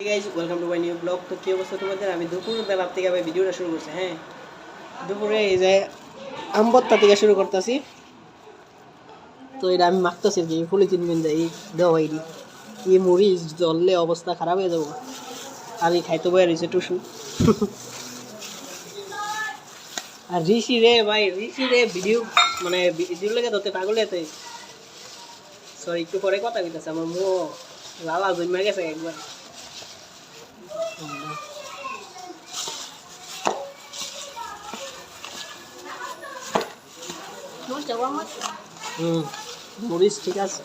Guys welcome to my new blog. তো কি অবস্থা তোমাদের? আমি দুপুরবেলা থেকে ভিডিওটা শুরু করছি। হ্যাঁ, দুপুরে এই যে আমবত্তা থেকে শুরু করতেছি। তো এটা আমি মাখতেছি আর কি, ফুলি চিনবেন যে এই দেওয়া হয়নি এই মরিচ জ্বললে অবস্থা খারাপ হয়ে যাবো। আমি খাইতে বয়ে রয়েছে টুসু আর ঋষি রে ভাই, ঋষি রে ভিডিও মানে ভিডিও লেগে ধরতে পাগল এতে। সরি, একটু পরে কথা কইতেছে, আমার মুখ লালা জমে গেছে একবার। মরিচ ঠিক আছে,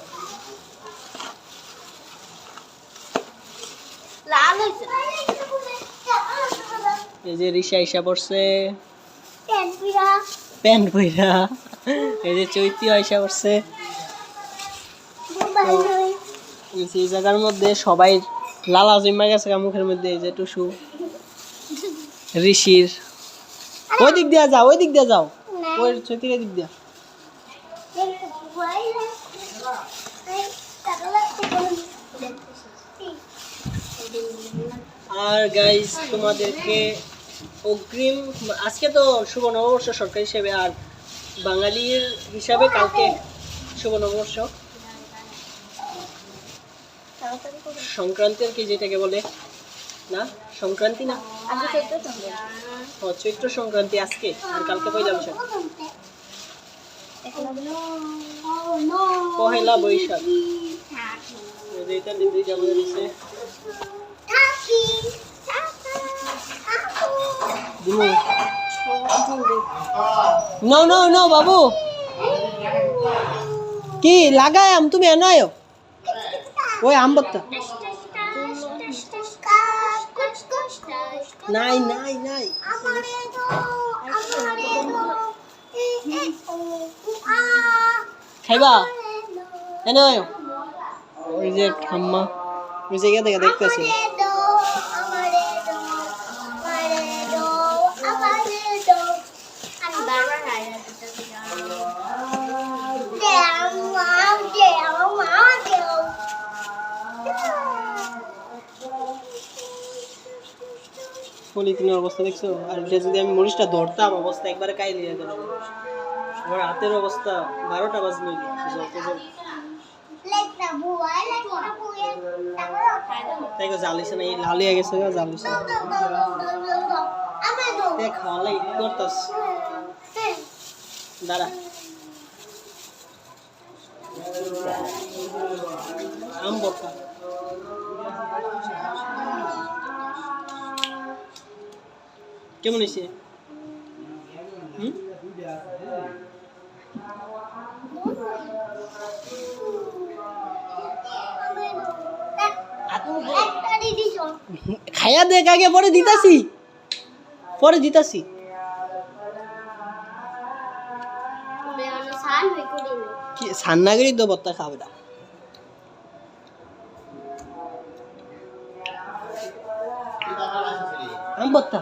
এই যে রিসা ইসা পড়ছে প্যান্ট পইরা, এই যে চৈতি আইসা পড়ছে। এই জায়গার মধ্যে সবাই লালা জমা গেছে মুখের মধ্যে। এই যে টুসু ঋষির ওই দিক দিয়া যাও, ওই দিক দিয়া যাও, ওই চৈতির দিক দিয়া। আর গাইস তোমাদেরকে অগ্রিম, আজকে তো শুভ নববর্ষ সরকারি হিসেবে, আর বাঙালির হিসাবে কালকে শুভ নববর্ষ, সংক্রান্তি আর কি, যেটাকে বলে না সংক্রান্তি না, চৈত্র সংক্রান্তি আজকে, আর কালকে পয়লা Boishakh, Pohela Boishakh. No no no বাবু, কি লাগায় আম তুমি এনায় ওই আম বত্তা নাই নাই নাই খাইবা এনায়। ওই যে ঠাম্মা ওই জায়গা থেকে দেখতেছি। পলিথিনের অবস্থা দেখছো? আর এটা যদি আমি মরিচটা ধরতাম, অবস্থা একবারে কাইলে যেত। আমার হাতের অবস্থা 12টা বাজলো। তাই জ্বালিস না, এই লাল হয়ে গেছে, জ্বালিস খাওয়ালে করতাস। দাঁড়া, আম বর্তা কেমন হয়েছে? খাইয়া দেখ আগে, পরে দিতাছি, পরে দিতাছি। সান্নাগিরি তো বত্তা খাবে না। আম বত্তা